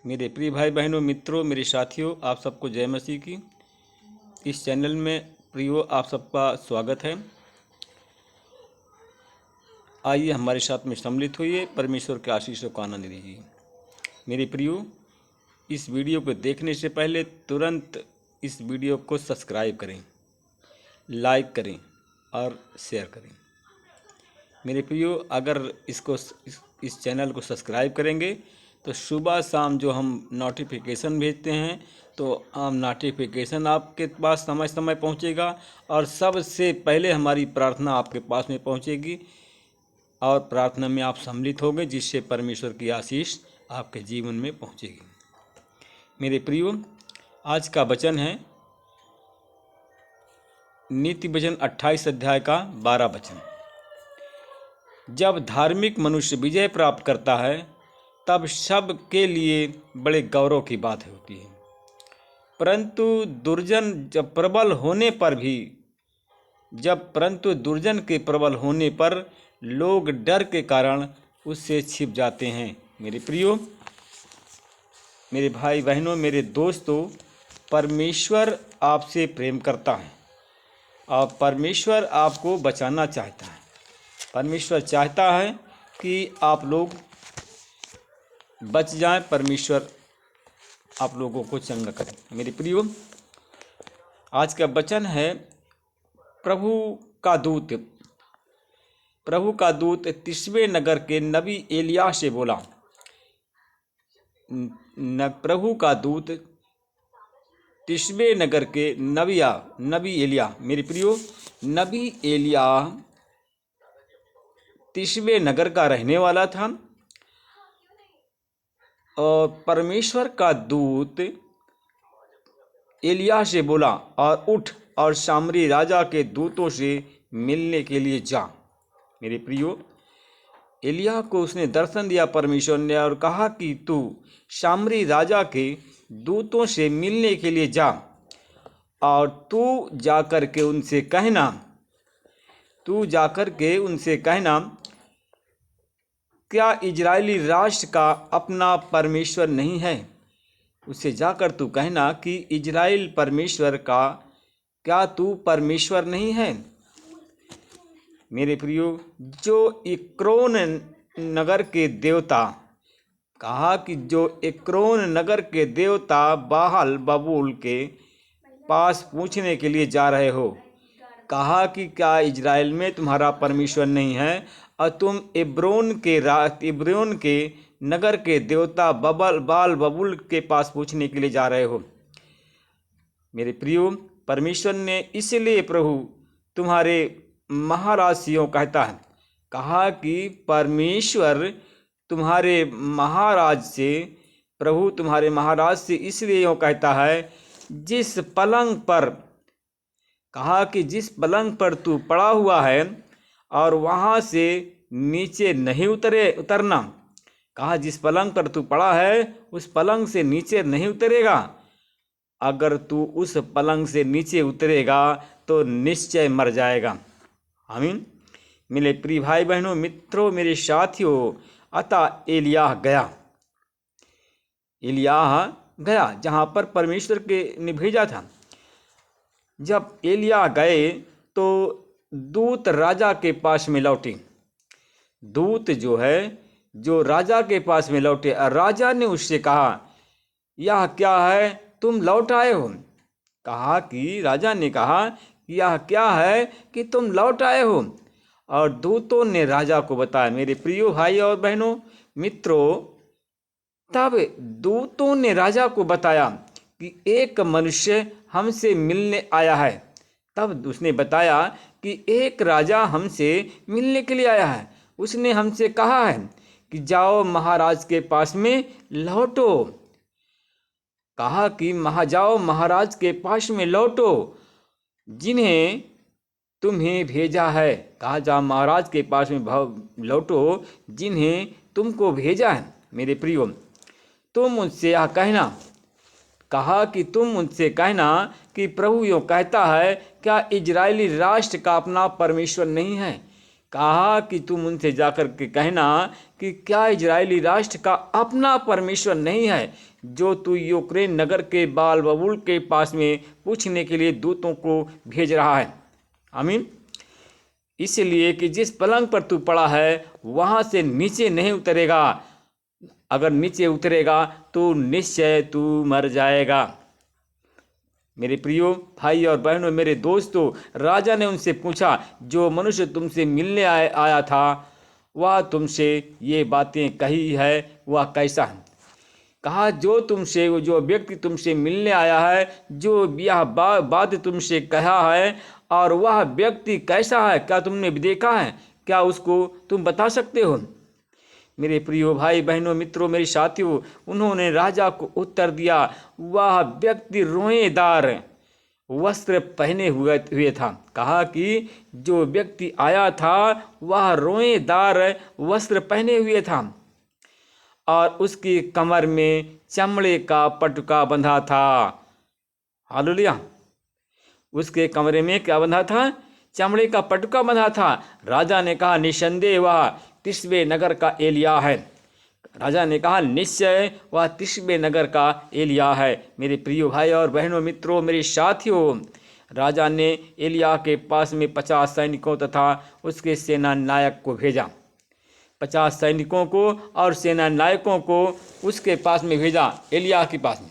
मेरे प्रिय भाई बहनों, मित्रों, मेरे साथियों, आप सबको जय मसीह की। इस चैनल में प्रियो आप सबका स्वागत है। आइए हमारे साथ में सम्मिलित होइए, परमेश्वर के आशीषों का आनंद लीजिए। मेरे प्रियो, इस वीडियो को देखने से पहले तुरंत इस वीडियो को सब्सक्राइब करें, लाइक करें और शेयर करें। मेरे प्रियो, अगर इस चैनल को सब्सक्राइब करेंगे तो सुबह शाम जो हम नोटिफिकेशन भेजते हैं तो हम नोटिफिकेशन आपके पास समय समय पहुंचेगा और सबसे पहले हमारी प्रार्थना आपके पास में पहुंचेगी और प्रार्थना में आप सम्मिलित होंगे, जिससे परमेश्वर की आशीष आपके जीवन में पहुंचेगी। मेरे प्रियो, आज का वचन है नीति वचन 28 अध्याय का 12 वचन। जब धार्मिक मनुष्य विजय प्राप्त करता है तब सब के लिए बड़े गौरव की बात होती है, परंतु दुर्जन के प्रबल होने पर लोग डर के कारण उससे छिप जाते हैं। मेरे प्रियो, मेरे भाई बहनों, मेरे दोस्तों, परमेश्वर आपसे प्रेम करता है और परमेश्वर आपको बचाना चाहता है। परमेश्वर चाहता है कि आप लोग बच जाएं, परमेश्वर आप लोगों को चंगा करें। मेरे प्रियो, आज का वचन है प्रभु का दूत तिशबे नगर के नबी एलिय्याह से बोला। प्रभु का दूत तिशबे नगर के नबी एलिय्याह। मेरे प्रियो, नबी एलिय्याह तिशबे नगर का रहने वाला था और परमेश्वर का दूत एलिय्याह से बोला और उठ और सामरी राजा के दूतों से मिलने के लिए जा। मेरे प्रियो, एलिय्याह को उसने दर्शन दिया परमेश्वर ने और कहा कि तू सामरी राजा के दूतों से मिलने के लिए जा और तू जाकर के उनसे कहना क्या इजरायली राष्ट्र का अपना परमेश्वर नहीं है। उससे जाकर तू कहना कि इजराइल परमेश्वर का क्या तू परमेश्वर नहीं है। मेरे प्रियो, जो एक्रोन नगर के देवता बाहल बबूल के पास पूछने के लिए जा रहे हो, कहा कि क्या इजराइल में तुम्हारा परमेश्वर नहीं है और तुम इब्रोन के नगर के देवता बाल बबूल के पास पूछने के लिए जा रहे हो। मेरे प्रियो, परमेश्वर ने इसलिए प्रभु तुम्हारे महाराज से यूँ कहता है, कहा कि परमेश्वर तुम्हारे महाराज से इसलिए यूँ कहता है, जिस पलंग पर तू पड़ा हुआ है और वहाँ से नीचे नहीं उतरना। कहा जिस पलंग पर तू पड़ा है उस पलंग से नीचे नहीं उतरेगा। अगर तू उस पलंग से नीचे उतरेगा तो निश्चय मर जाएगा। आमीन। मेरे प्रिय भाई बहनों, मित्रों, मेरे साथियों, अतः एलिय्याह गया जहाँ पर परमेश्वर ने भेजा था। जब एलिय्याह गए तो दूत राजा के पास में लौटे। दूत जो राजा के पास में लौटे, राजा ने उससे कहा, यह क्या है तुम लौट आए हो। राजा ने कहा, यह क्या है कि तुम लौट आए हो। और दूतों ने राजा को बताया। मेरे प्रियो भाई और बहनों, मित्रों, तब दूतों ने राजा को बताया कि एक मनुष्य हमसे मिलने आया है। तब उसने बताया कि एक राजा हमसे मिलने के लिए आया है। उसने हमसे कहा है कि जाओ महाराज के पास में लौटो। जाओ महाराज के पास में लौटो जिन्हें तुम्हें भेजा है। जाओ महाराज के पास में लौटो जिन्हें तुमको भेजा है। मेरे प्रियो, तुम उनसे यह कहना, तुम उनसे कहना कि प्रभु यूँ कहता है, क्या इजरायली राष्ट्र का अपना परमेश्वर नहीं है। कहा कि तुम उनसे जाकर के कहना कि क्या इजरायली राष्ट्र का अपना परमेश्वर नहीं है, जो तू यूक्रेन नगर के बाल बबूल के पास में पूछने के लिए दूतों को भेज रहा है। आमीन। इसलिए कि जिस पलंग पर तू पड़ा है वहाँ से नीचे नहीं उतरेगा। अगर नीचे उतरेगा तो निश्चय तू मर जाएगा। मेरे प्रियो भाई और बहनों, मेरे दोस्तों, राजा ने उनसे पूछा, जो मनुष्य तुमसे मिलने आया था वह तुमसे ये बातें कही है, वह कैसा है? कहा, जो व्यक्ति तुमसे मिलने आया है, जो यह बात तुमसे कहा है, और वह व्यक्ति कैसा है, क्या तुमने देखा है? क्या उसको तुम बता सकते हो? मेरे प्रियो भाई बहनों, मित्रों, मेरे साथियों, उन्होंने राजा को उत्तर दिया, वह व्यक्ति रोएदार वस्त्र पहने हुए था। कहा कि जो व्यक्ति आया था वह रोएदार वस्त्र पहने हुए था और उसकी कमर में चमड़े का पटुका बंधा था। हालेलुया। उसके कमरे में क्या बंधा था? चमड़े का पटुका बंधा था। राजा ने कहा, निसंदेह वह तिशबे नगर का एलिय्याह है। राजा ने कहा, निश्चय वह तिशबे नगर का एलिय्याह है। मेरे प्रिय भाई और बहनों, मित्रों, मेरे साथियों, राजा ने एलिय्याह के पास में 50 सैनिकों तथा उसके सेना नायक को भेजा। 50 सैनिकों को और सेना नायकों को उसके पास में भेजा, एलिय्याह के पास में।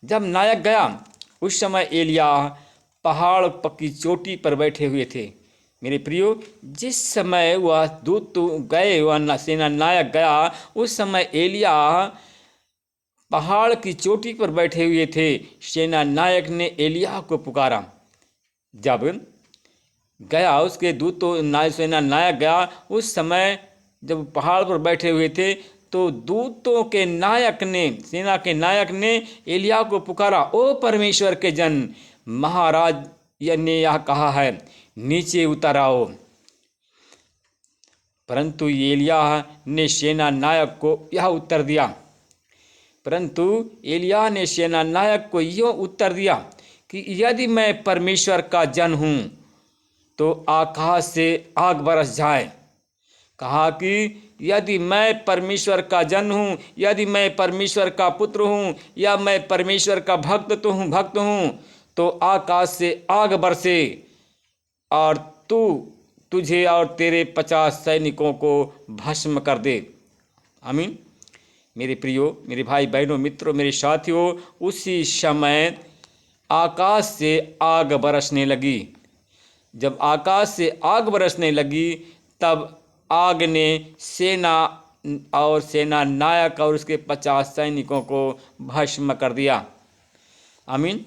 जब नायक गया, उस समय एलिय्याह पहाड़ की चोटी पर बैठे हुए थे। मेरे प्रियो, जिस समय वह दूत गए, वह सेना नायक गया, उस समय एलिय्याह पहाड़ की चोटी पर बैठे हुए थे। सेना नायक ने एलिय्याह को पुकारा। जब गया उसके दूत सेना नायक गया, उस समय जब पहाड़ पर बैठे हुए थे, तो दूतों के नायक ने, सेना के नायक ने एलिय्याह को पुकारा, ओ परमेश्वर के जन, महाराज ने यह कहा है, नीचे उतर आओ। परंतु एलिय्याह ने सेना नायक को यह उत्तर दिया, यूँ उत्तर दिया कि यदि मैं परमेश्वर का जन हूँ तो आकाश से आग बरस जाए। कहा कि यदि मैं परमेश्वर का जन हूँ, यदि मैं परमेश्वर का पुत्र हूँ, या मैं परमेश्वर का भक्त हूँ, तो आकाश से आग बरसे और तुझे और तेरे 50 सैनिकों को भस्म कर दे। आमीन। मेरे प्रियो, मेरे भाई बहनों, मित्रों, मेरे साथियों, उसी समय आकाश से आग बरसने लगी। जब आकाश से आग बरसने लगी, तब आग ने सेना नायक और उसके 50 सैनिकों को भस्म कर दिया। आमीन।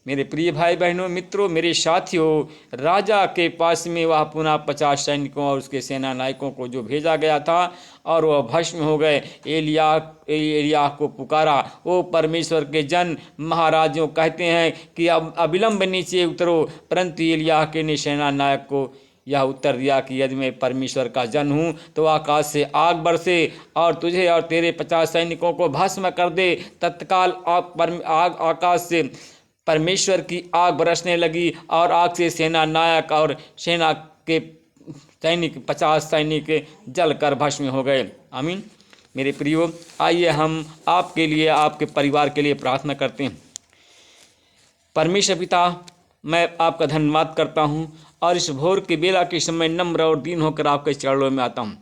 मेरे प्रिय भाई बहनों, मित्रों, मेरे साथियों, राजा के पास में वह पुनः 50 सैनिकों और उसके सेना नायकों को जो भेजा गया था, और वह भस्म हो गए। एलिय्याह को पुकारा, ओ परमेश्वर के जन, महाराजों कहते हैं कि अब अविलंब नीचे उतरो। परंतु एलिय्याह के ने सेना नायक को यह उत्तर दिया कि यदि मैं परमेश्वर का जन हूँ तो आकाश से आग बरसे और तुझे और तेरे 50 सैनिकों को भस्म कर दे। तत्काल आकाश से परमेश्वर की आग बरसने लगी और आग से सेना नायक और सेना के सैनिक 50 सैनिक जलकर भस्म हो गए। आमीन। मेरे प्रियो, आइए हम आपके लिए, आपके परिवार के लिए प्रार्थना करते हैं। परमेश्वर पिता, मैं आपका धन्यवाद करता हूं और इस भोर के बेला के समय नम्र और दीन होकर आपके चरणों में आता हूं।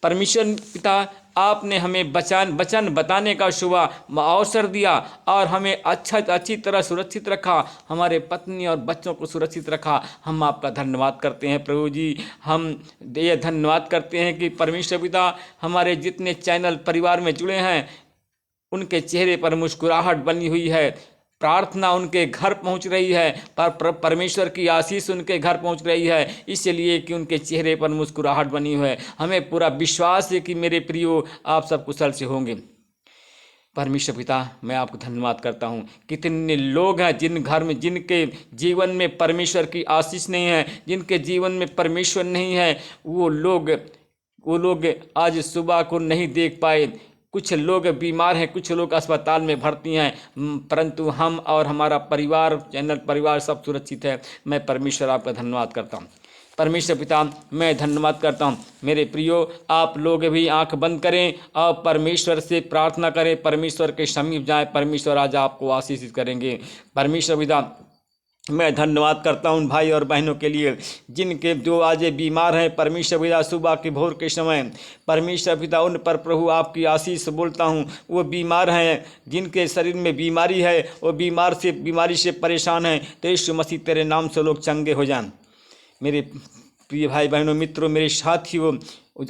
परमेश्वर पिता, आपने हमें वचन बताने का शुभ अवसर दिया और हमें अच्छी तरह सुरक्षित रखा, हमारे पत्नी और बच्चों को सुरक्षित रखा। हम आपका धन्यवाद करते हैं प्रभु जी। हम ये धन्यवाद करते हैं कि परमेश्वर पिता, हमारे जितने चैनल परिवार में जुड़े हैं, उनके चेहरे पर मुस्कुराहट बनी हुई है, प्रार्थना उनके घर पहुंच रही है, परमेश्वर की आशीष उनके घर पहुंच रही है, इसलिए कि उनके चेहरे पर मुस्कुराहट बनी हुई है। हमें पूरा विश्वास है कि मेरे प्रियो, आप सब कुशल से होंगे। परमेश्वर पिता, मैं आपको धन्यवाद करता हूँ। कितने लोग हैं जिनके जीवन में परमेश्वर की आशीष नहीं है, जिनके जीवन में परमेश्वर नहीं है, वो लोग आज सुबह को नहीं देख पाए। कुछ लोग बीमार हैं, कुछ लोग अस्पताल में भर्ती हैं, परंतु हम और हमारा परिवार, चैनल परिवार सब सुरक्षित है। मैं परमेश्वर आपका धन्यवाद करता हूँ। परमेश्वर पिता मैं धन्यवाद करता हूँ। मेरे प्रियो, आप लोग भी आंख बंद करें और परमेश्वर से प्रार्थना करें, परमेश्वर के समीप जाएं, परमेश्वर आज आपको आशीषित करेंगे। परमेश्वर पिता मैं धन्यवाद करता हूँ भाई और बहनों के लिए जिनके जो आज बीमार हैं, परमेश्वर पिता सुबह के भोर के समय परमेश्वर पिता उन पर प्रभु आपकी आशीष बोलता हूँ। वो बीमार हैं, जिनके शरीर में बीमारी है, वो बीमारी से परेशान हैं, तो यीशु मसीह तेरे नाम से लोग चंगे हो जाएं। मेरे प्रिय भाई बहनों, मित्रों, मेरे साथियों,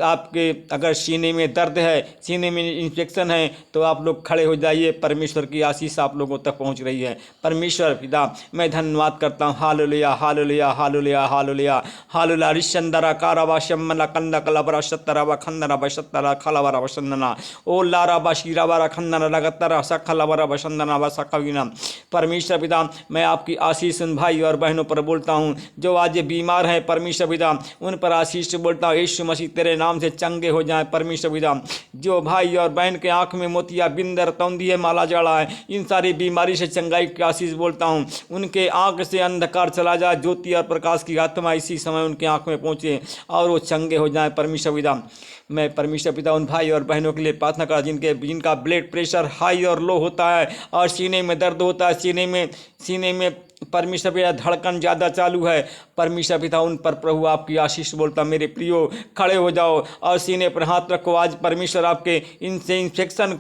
आपके अगर सीने में दर्द है, सीने में इन्फेक्शन है, तो आप लोग खड़े हो जाइए। परमेश्वर की आशीष आप लोगों तक पहुंच रही है। परमेश्वर पिता मैं धन्यवाद करता हूँ। Hallelujah hallelujah hallelujah hallelujah hallelujah. रिशंदरा कारावा शम्मना कंदा कलबरा शत्तरावा खंदना बशत्तरा खलबरा वसंदना ओ लाराबा शीराबरा खंदना लगतरा सखलबरा वसंदना वसखविना। परमेश्वर पिता मैं आपकी आशीष उन भाई और बहनों पर बोलता हूँ जो आज बीमार हैं। परमेश्वर पिता उन पर आशीष बोलता हूँ। यीशु मसीह तेरे नाम से चंगे हो जाएं। परमेश्वर पिता जो भाई और बहन के आंख में मोतिया बिंदर तौंदी है, माला जड़ा है, इन सारी बीमारी से चंगाई की आशीष बोलता हूँ। उनके आंख से अंधकार चला जाए, ज्योति और प्रकाश की आत्मा इसी समय उनके आंख में पहुंचे और वो चंगे हो जाएं। परमेश्वर पिता मैं परमेश्वर पिता उन भाई और बहनों के लिए प्रार्थना करा जिनका ब्लड प्रेशर हाई और लो होता है और सीने में दर्द होता है, सीने में परमेश्वर पिता धड़कन ज़्यादा चालू है। परमेश्वर पिता उन पर प्रभु आपकी आशीष बोलता। मेरे प्रियो खड़े हो जाओ और सीने पर हाथ रखो। आज परमेश्वर आपके इनसे इन्फेक्शन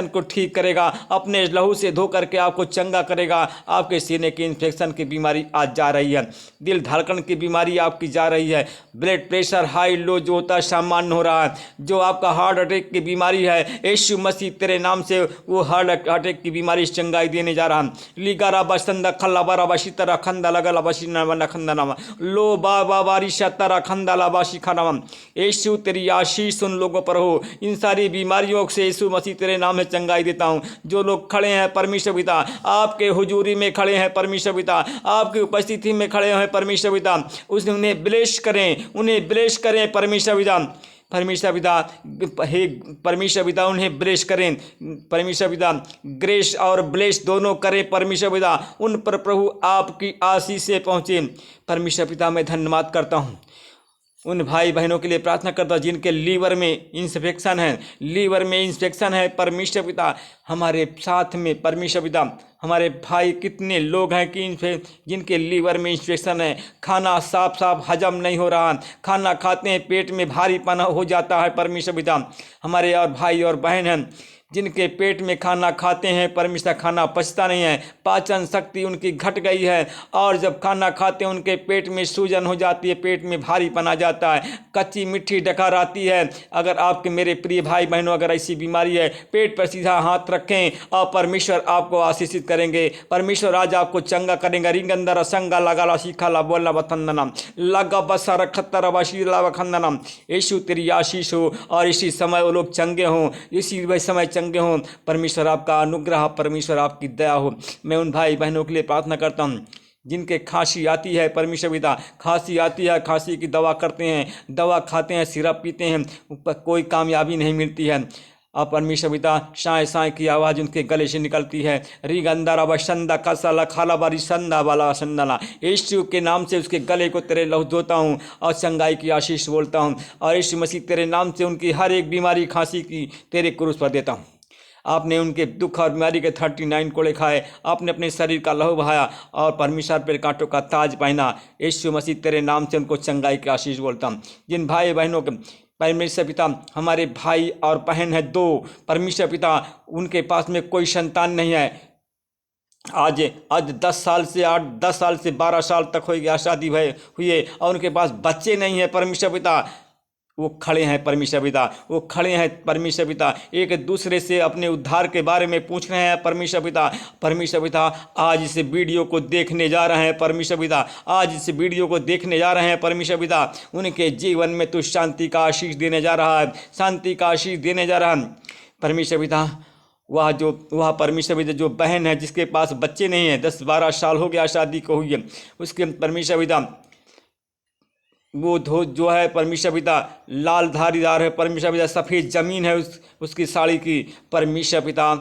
को ठीक करेगा, अपने लहू से धो करके आपको चंगा करेगा। आपके सीने की इन्फेक्शन की बीमारी आज जा रही है, दिल धड़कन की बीमारी आपकी जा रही है, ब्लड प्रेशर हाई लो जो होता है सामान्य हो रहा है, जो आपका हार्ट अटैक की बीमारी है, यीशु मसीह तेरे नाम से वो हार्ट अटैक की बीमारी चंगाई देने जा रहा है। लिगारा बसंदा खल्ला बारा बशी तरह खंदा लगला बशी न खंदा नामा लो बाबा बारी शतरा खंदा ला बाशी खाना। यीशु तेरी आशीष उन लोगों पर हो। इन सारी बीमारियों से यीशु मसीह तेरे नाम से चंगाई देता हूँ। जो लोग खड़े हैं परमेश्वर पिता आपके हुजूरी में खड़े हैं, परमेश्वर पिता आपकी उपस्थिति में खड़े हैं, परमेश्वर पिता उन्हें ब्लेस करें परमेश्वर पिता। परमेश्वर पिता हे परमेश्वर पिता उन्हें ब्लेस करें। परमेश्वर पिता ग्रेस और ब्लेस दोनों करें। परमेश्वर पिता उन पर प्रभु आपकी आशीष से पहुँचे। परमेश्वर पिता मैं धन्यवाद करता हूँ। उन भाई बहनों के लिए प्रार्थना करता हूँ जिनके लीवर में इंफेक्शन है, परमेश्वर पिता हमारे साथ में परमेश्वर पिता हमारे भाई कितने लोग हैं कि जिनके लीवर में इंफेक्शन है, खाना साफ हजम नहीं हो रहा, खाना खाते हैं पेट में भारीपन हो जाता है। परमेश्वर पिता हमारे और भाई और बहन हैं जिनके पेट में खाना खाते हैं, परमेश्वर खाना पचता नहीं है, पाचन शक्ति उनकी घट गई है और जब खाना खाते हैं उनके पेट में सूजन हो जाती है, पेट में भारीपन आ जाता है, कच्ची मिट्टी डकार आती है। अगर आपके मेरे प्रिय भाई बहनों अगर ऐसी बीमारी है, पेट पर सीधा हाथ रखें और परमेश्वर आपको आशीषित करेंगे। परमेश्वर आज आपको चंगा करेंगे। रिंगंदर संगा लगा सीखा ला बोला वतंदनम लगा बसा रखतर वशीला वखंदनम। यीशु तेरी आशीष हो और इसी समय वो लोग चंगे हों, इसी समय चंगे हों। परमेश्वर आपका अनुग्रह, परमेश्वर आपकी दया हो। मैं उन भाई बहनों के लिए प्रार्थना करता हूँ जिनके खांसी आती है, परमेश्वर पिता खांसी आती है, खांसी की दवा करते हैं, दवा खाते हैं, सिरप पीते हैं, कोई कामयाबी नहीं मिलती है। अब परमेश्वर पिता साय साय की आवाज़ उनके गले से निकलती है। रिगंदा रबा संदा कसला खाला बारी संदा वाला संदना। यीशु के नाम से उसके गले को तेरे लहू धोता हूँ और चंगाई की आशीष बोलता हूँ और यीशु मसीह तेरे नाम से उनकी हर एक बीमारी खांसी की तेरे क्रूस पर देता हूँ। आपने उनके दुख और बीमारी के 39 कोड़े खाए, आपने अपने शरीर का लहू बहाया और परमेश्वर पर कांटों का ताज पहना। यीशु मसीह तेरे नाम से उनको चंगाई की आशीष बोलता हूँ। जिन भाई बहनों के परमेश्वर पिता हमारे भाई और बहन है 2, परमेश्वर पिता उनके पास में कोई संतान नहीं है, आज 10 साल से 12 साल तक हो गया शादी हुए और उनके पास बच्चे नहीं है। परमेश्वर पिता वो खड़े हैं, परमेश्वर पिता एक दूसरे से अपने उद्धार के बारे में पूछ रहे हैं। परमेश्वर पिता आज इस वीडियो को देखने जा रहे हैं। परमेश्वर पिता उनके जीवन में तो शांति का आशीष देने जा रहा है। परमेश्वर पिता वह परमेश्वर पिता जो बहन है जिसके पास बच्चे नहीं हैं, 10-12 साल हो गया शादी को हुई है, उसके परमेश्वर पिता वो जो है परमेश्वर पिता लाल धारीदार है। परमेश्वर पिता सफ़ेद जमीन है उसकी साड़ी की। परमेश्वर पिता